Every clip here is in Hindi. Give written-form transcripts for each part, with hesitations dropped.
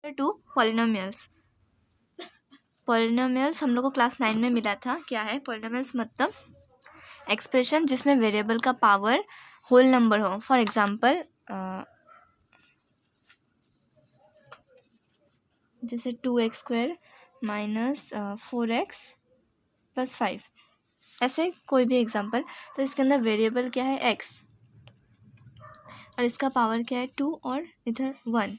To polynomials. पॉलिनोमियल्स हम लोग को क्लास 9 में मिला था। क्या है पॉलिनोमियल्स? मतलब एक्सप्रेशन जिसमें वेरिएबल का पावर होल नंबर हो। फॉर एग्जांपल जैसे 2x² माइनस 4x प्लस 5, ऐसे कोई भी एग्जांपल। तो इसके अंदर वेरिएबल क्या है? x, और इसका पावर क्या है? 2 और इधर 1।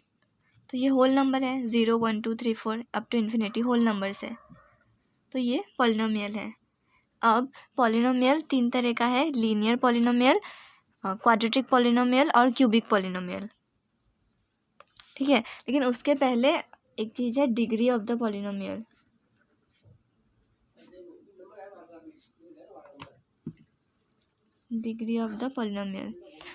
तो ये होल नंबर है, 0 1 2 3 4 up to infinity whole numbers है। तो ये पॉलिनोमियल है। अब पॉलिनोमियल 3 तरह का है: लीनियर पॉलिनोमियल, क्वाड्रेटिक पॉलिनोमियल और क्यूबिक पॉलिनोमियल। ठीक है, लेकिन उसके पहले एक चीज़ है degree of the polynomial. Degree of the polynomial.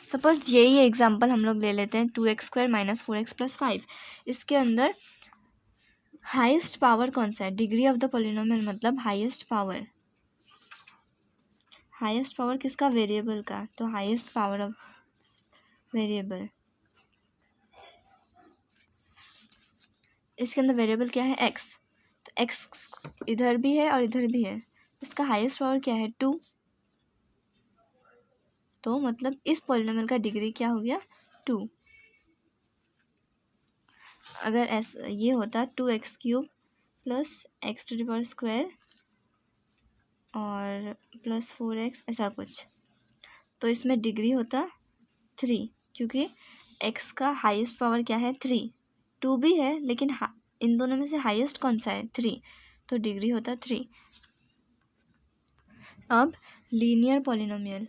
Suppose यही एग्जांपल हम लोग ले लेते हैं, 2x² माइनस 4x प्लस 5। इसके अंदर हाईएस्ट पावर कौन सा है? डिग्री ऑफ द पॉलिनोमियल मतलब हाईएस्ट पावर। हाईएस्ट पावर किसका? वेरिएबल का। तो हाईएस्ट पावर ऑफ वेरिएबल, इसके अंदर वेरिएबल क्या है? x। तो x इधर भी है और इधर भी है। इसका हाईएस्ट पावर क्या है? 2। तो मतलब इस पॉलिनोमियल का डिग्री क्या हो गया? 2। अगर ऐसा ये होता 2x³ प्लस x² और प्लस 4x, ऐसा कुछ, तो इसमें डिग्री होता 3, क्योंकि x का हाईएस्ट पावर क्या है? 3। 2 भी है, लेकिन इन दोनों में से हाईएस्ट कौन सा है? 3। तो डिग्री होता 3। अब लीनियर पॉलिनोमियल।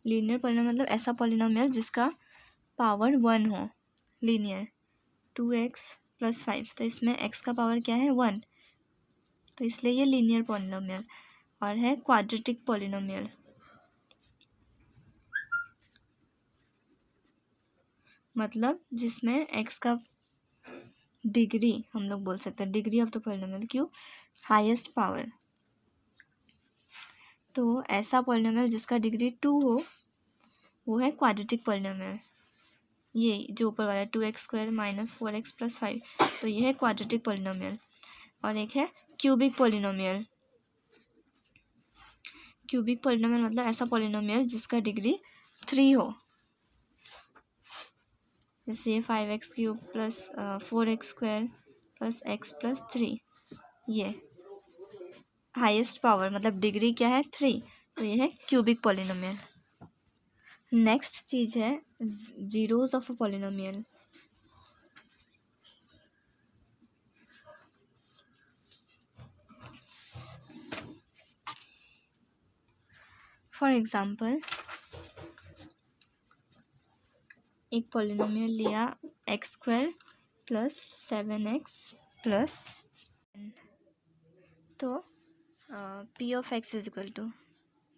लीनियर पॉलिनोमियल मतलब ऐसा पॉलिनोमियल जिसका पावर 1 हो। लीनियर 2x प्लस 5, तो इसमें x का पावर क्या है? 1। तो इसलिए ये लीनियर पॉलिनोमियल। और है क्वाड्रेटिक पॉलिनोमियल, मतलब जिसमें x का डिग्री, हम लोग बोल सकते हैं डिग्री ऑफ द पॉलिनोमियल, क्यों? Highest power. तो ऐसा पॉलिनोमियल जिसका डिग्री 2 हो वो है क्वाड्रेटिक पॉलिनोमियल। ये जो ऊपर वाला है 2x² माइनस 4x प्लस 5, तो ये है क्वाड्रेटिक पॉलिनोमियल। और एक है क्यूबिक पॉलिनोमियल। क्यूबिक पॉलिनोमियल मतलब ऐसा पॉलिनोमियल जिसका डिग्री 3 हो। जैसे 5x³ plus 4x² plus x plus 3, ये हाईएस्ट पावर मतलब डिग्री क्या है? 3। तो ये है क्यूबिक पॉलिनोमियल। नेक्स्ट चीज़ है zeros of a polynomial. For example एक पॉलिनोमियल लिया x² प्लस 7x प्लस, तो p of x is equal to,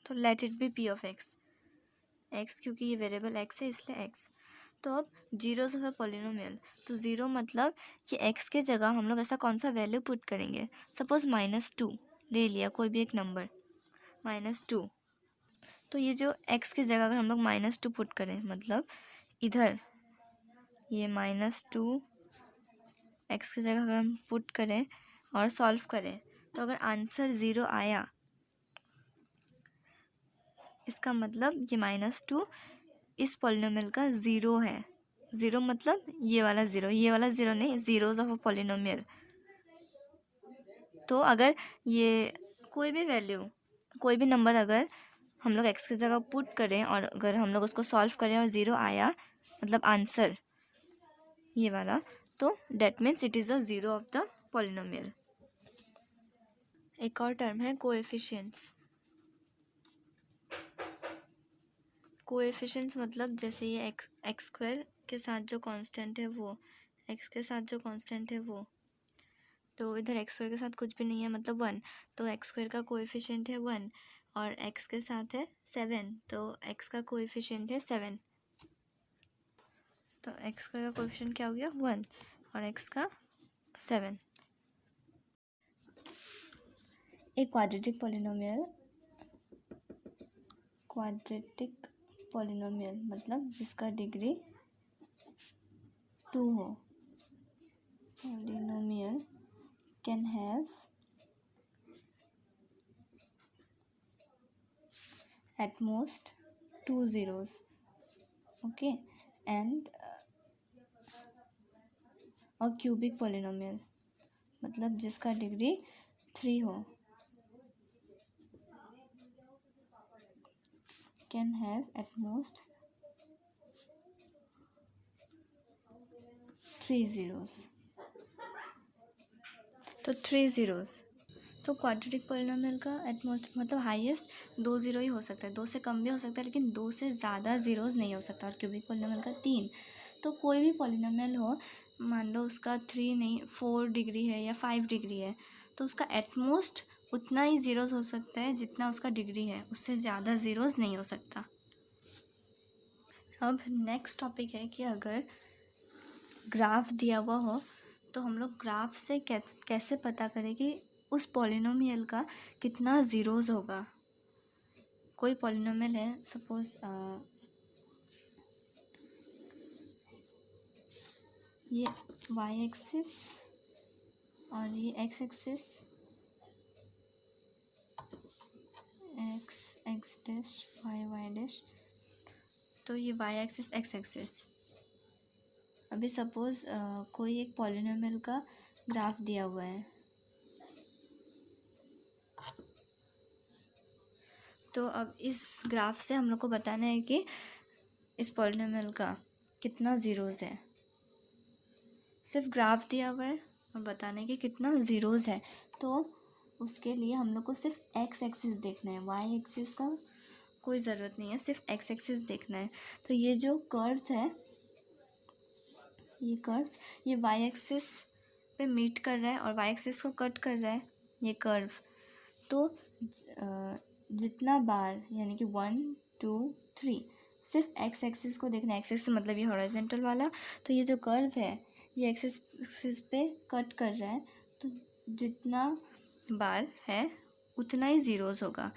तो let it be p of x, क्योंकि ये वेरिएबल x है इसलिए x। तो अब जीरोस ऑफ अ पॉलिनोमियल, तो ज़ीरो मतलब कि x के जगह हम लोग ऐसा कौन सा वैल्यू पुट करेंगे? सपोज -2 ले लिया, कोई भी एक नंबर -2। तो ये जो x की जगह अगर हम लोग -2 पुट करें, मतलब इधर ये -2 x की जगह अगर हम पुट करें और सॉल्व करें, तो अगर आंसर 0 आया, इसका मतलब ये -2 इस पॉलिनोमियल का 0 है। 0 मतलब ये वाला 0, ये वाला 0 नहीं, जीरोस ऑफ अ पॉलिनोमियल। तो अगर ये कोई भी वैल्यू, कोई भी नंबर अगर हम लोग x की जगह पुट करें और अगर हम लोग उसको सॉल्व करें और 0 आया, मतलब आंसर ये वाला, तो that means it is a zero of the polynomial. एक और टर्म है कोएफिशिएंट्स। कोएफिशिएंट्स मतलब जैसे ये x² के साथ जो कांस्टेंट है वो, x के साथ जो कांस्टेंट है वो, तो इधर x² के साथ कुछ भी नहीं है मतलब 1, तो x² का कोएफिशिएंट है 1, और x के साथ है 7, तो x का कोएफिशिएंट है 7। तो x² का कोएफिशिएंट क्या हो गया? 1, और x का 7। एक क्वाड्रेटिक पॉलिनोमियल, क्वाड्रेटिक पॉलिनोमियल मतलब जिसका डिग्री 2 हो. Polynomial can have at most 2 zeros. Okay, and और क्यूबिक पॉलिनोमियल मतलब जिसका डिग्री 3 हो. Can have at most 3 zeros. तो 3 zeros. तो क्वाड्रेटिक पॉलिनोमियल का एटमोस्ट मतलब हाईएस्ट 2 ज़ीरो ही हो सकता है. 2 से कम भी हो सकता है लेकिन 2 से ज़्यादा ज़ीरोज़ नहीं हो सकता. और क्यूबिक पॉलिनोमियल का 3. तो कोई भी पॉलिनोमियल हो, मान लो उसका 3 नहीं 4 डिग्री है या 5 डिग्री है, तो उसका एटमोस्ट उतना ही ज़ीरोज़ हो सकता है जितना उसका डिग्री है. उससे ज़्यादा ज़ीरोज़ नहीं हो सकता. अब नेक्स्ट टॉपिक है कि अगर ग्राफ दिया हुआ हो तो हम लोग ग्राफ से कैसे पता करें कि उस पॉलिनोमियल का कितना ज़ीरोज़ होगा. कोई पॉलिनोमियल है, सपोज ये वाई एक्सिस और ये X axis, X dash Y dash, तो ये वाई एक्सिस एक्स एक्सिस. अभी सपोज कोई एक पॉलिनोमियल का ग्राफ दिया हुआ है, तो अब इस ग्राफ से हम लोग को बताना है कि इस पॉलिनोमियल का कितना ज़ीरोज़ है. सिर्फ ग्राफ दिया हुआ है और बताना है कि कितना ज़ीरोज़ है. तो उसके लिए हम लोग को सिर्फ एक्स एक्सिस देखना है. वाई एक्सिस का कोई ज़रूरत नहीं है, सिर्फ एक्स एक्सिस देखना है. तो ये जो कर्व्स है, ये कर्व्स ये वाई एक्सिस पे मीट कर रहा है और वाई एक्सिस को कट कर रहा है ये कर्व. तो जितना बार यानी कि 1 2 3 सिर्फ एक्स एक्सिस को देखना है. एक्स एक्सिस मतलब ये हॉरिजॉन्टल वाला. तो ये जो कर्व है ये एक्सिस पे कट कर रहा है, तो जितना बार है उतना ही ज़ीरोज़ होगा.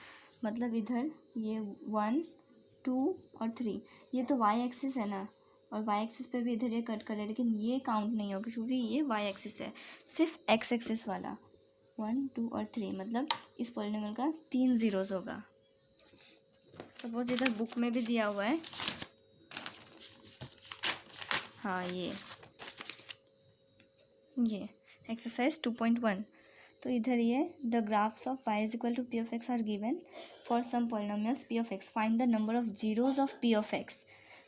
मतलब इधर ये 1 2 और 3 ये तो वाई एक्सिस है ना, और वाई एक्सिस पे भी इधर ये कट कर रहा है, लेकिन ये काउंट नहीं होगा क्योंकि ये वाई एक्सिस है. सिर्फ एक्स एक्सिस वाला 1 2 और 3 मतलब इस पॉलिनोमियल का 3 ज़ीरोज़ होगा. सपोज इधर बुक में भी दिया हुआ है. हाँ, ये एक्सरसाइज 2.1. तो इधर ये the graphs of y is equal to P of X are given for some polynomials P of X. Find the number of zeros of P of X.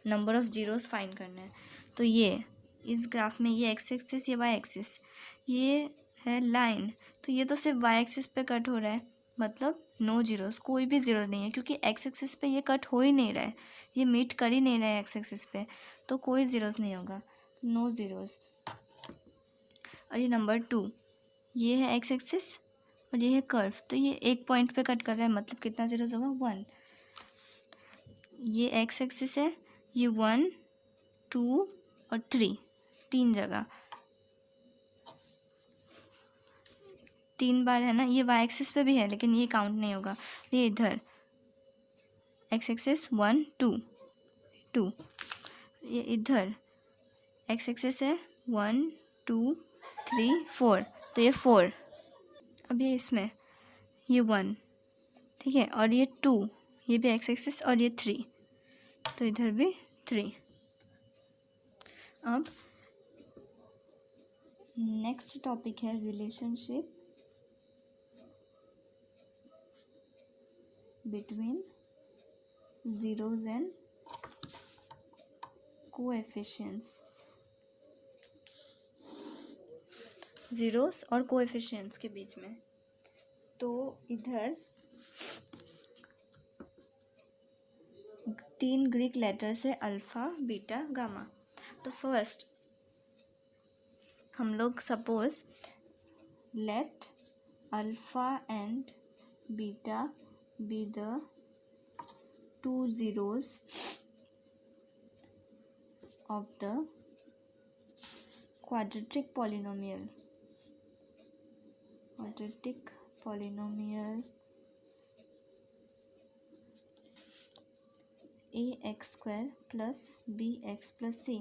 Number of zeros find करना है. तो ये इस ग्राफ में ये एक्स एक्सिस, ये वाई एक्सिस, ये है लाइन. तो ये तो सिर्फ वाई एक्सिस पे कट हो रहा है, मतलब नो जीरोज़, कोई भी ज़ीरो नहीं है क्योंकि एक्स एक्सिस पे ये कट हो ही नहीं रहा है, ये मीट कर ही नहीं रहा है एक्स एक्सिस पे, तो कोई ज़ीरोज़ नहीं होगा, नो ज़ीरोज़. और ये नंबर 2, ये है एक्स एक्सिस और ये है कर्व, तो ये एक पॉइंट पे कट कर रहा है, मतलब कितना ज़ीरोज़ होगा 1. ये एक्स एक्सिस है, ये 1 2 और 3 तीन जगह 3 बार है ना. ये वाई एक्सिस पे भी है लेकिन ये काउंट नहीं होगा. ये इधर एक्स एक्सिस 1 2 2, ये इधर एक्स एक्सिस है 1 2 3 4, तो ये 4. अब ये इसमें ये 1, ठीक है, और ये 2, ये भी एक्स एक्सिस, और ये 3, तो इधर भी 3. अब नेक्स्ट टॉपिक है relationship between zeros and coefficients. Zeros और कोएफिशिएंट्स के बीच में. तो इधर 3 ग्रीक लेटर्स है, अल्फ़ा बीटा गामा. तो फर्स्ट हम लोग suppose let alpha and beta be the 2 zeros of the quadratic polynomial. ax² plus bx plus c,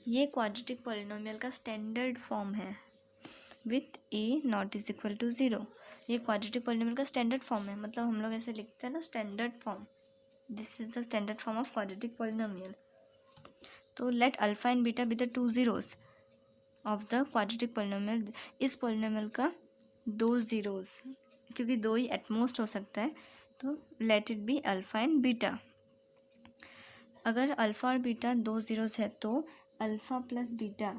ये क्वाड्रेटिक पॉलिनोमियल का स्टैंडर्ड फॉर्म है with a not is equal to 0। ये क्वाड्रेटिक पॉलिनोमियल का स्टैंडर्ड फॉर्म है, मतलब हम लोग ऐसे लिखते हैं ना, standard form, this is the standard form of quadratic polynomial. तो let alpha and beta be the two zeros of the quadratic polynomial. इस पॉलिनोमियल का दो ज़ीरोज़, क्योंकि दो ही एटमोस्ट हो सकता है, तो let it be alpha and beta. अगर अल्फ़ा और बीटा दो ज़ीरोज़ है तो alpha plus beta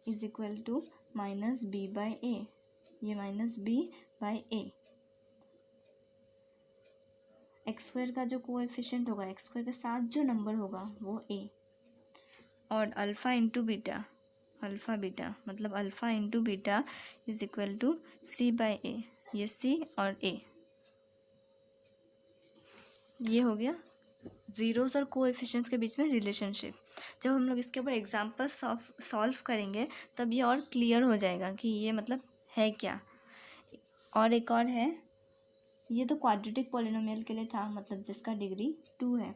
is equal to minus b by a, ये minus b by a. X square का जो कोएफिशिएंट होगा, एक्स स्क्वायर के साथ जो नंबर होगा वो ए, और alpha into beta, alpha beta मतलब alpha into beta is equal to c by a, ये सी और ए। ये हो गया ज़ीरोज़ और कोएफिशिएंट्स के बीच में रिलेशनशिप। जब हम लोग इसके ऊपर एग्जाम्पल सॉल्व करेंगे तब ये और क्लियर हो जाएगा कि ये मतलब है क्या। और एक और है, ये तो क्वाड्रेटिक पॉलिनोमियल के लिए था, मतलब जिसका डिग्री 2 है।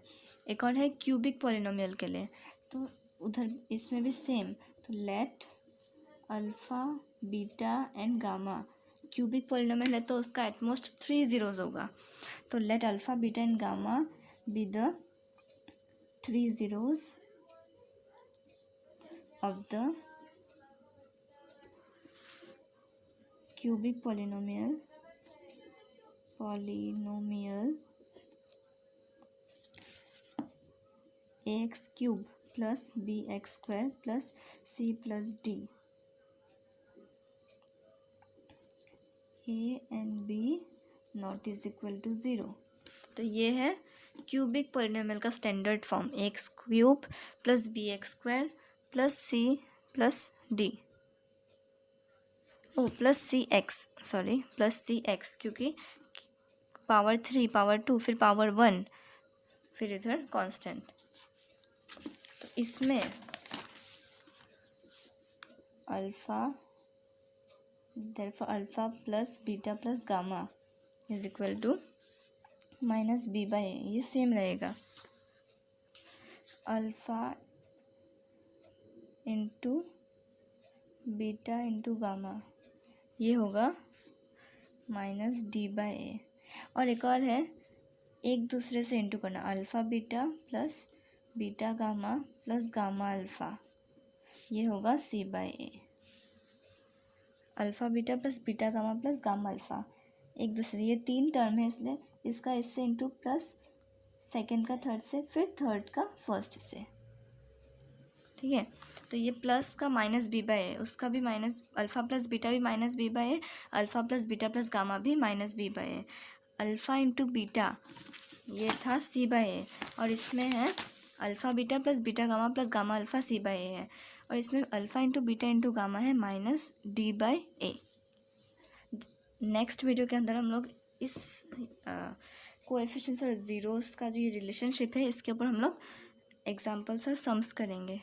एक और है क्यूबिक पॉलिनोमियल के लिए, तो उधर इसमें भी सेम। तो late alpha beta and gamma, cubic polynomial है तो उसका एटमोस्ट 3 ज़ीरोज़ होगा, तो late alpha beta and gamma be the 3 zeros of the cubic polynomial ax cube plus bx square plus c plus d, a and b not is equal to 0। तो ये है क्यूबिक पॉलिनोमियल का standard form, x cube plus b x square plus c plus d, oh plus c x, sorry plus c x, क्योंकि पावर 3 पावर 2 फिर पावर 1 फिर इधर कांस्टेंट। तो इसमें alpha, therefore alpha plus beta plus gamma is equal to minus b by a, ये सेम रहेगा। Alpha into beta into gamma, ये होगा माइनस डी बाई ए। और एक और है, एक दूसरे से इंटू करना, alpha beta plus beta gamma plus gamma alpha, ये होगा c by a. Alpha beta plus beta gamma plus gamma alpha, एक दूसरे, ये 3 टर्म है इसलिए इसका इससे इंटू प्लस सेकंड का थर्ड से, फिर थर्ड का फर्स्ट से, ठीक है। तो ये प्लस का माइनस बी बाई ए, उसका भी माइनस, अल्फ़ा प्लस बीटा भी minus b by a, alpha plus beta plus gamma भी minus b by a. Alpha into beta ये था सी बाई ए, और इसमें है alpha beta plus beta gamma plus gamma alpha c by a है, और इसमें alpha into beta into gamma है minus d by a. Next video के अंदर हम लोग इस कोएफिशिएंट्स और ज़ीरोज़ का जो ये रिलेशनशिप है इसके ऊपर हम लोग एग्जाम्पल्स और सम्स करेंगे।